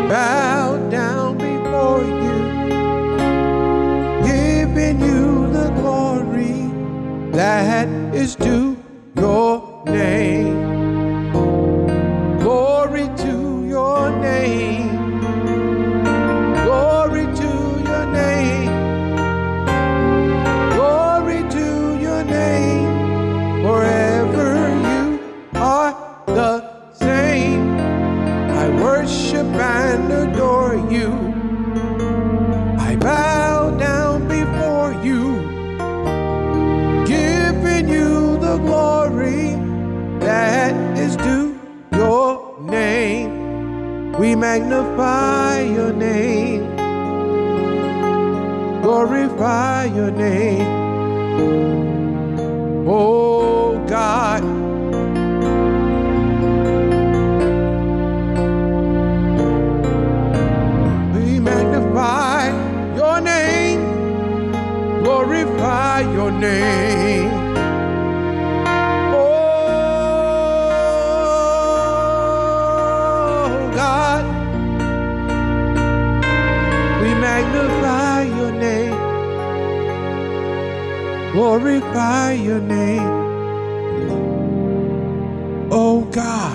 bow down before you, giving you the glory that is due your name. Glory to your name. Glory to your name. Glory to your name. Forever you are the same. I worship and adore you. I bow down before you, giving you the glory that is due your name. We magnify your name, glorify your name. Oh God, we magnify your name, glorify your name. Oh God, we magnify your name, glorify your name. Oh God.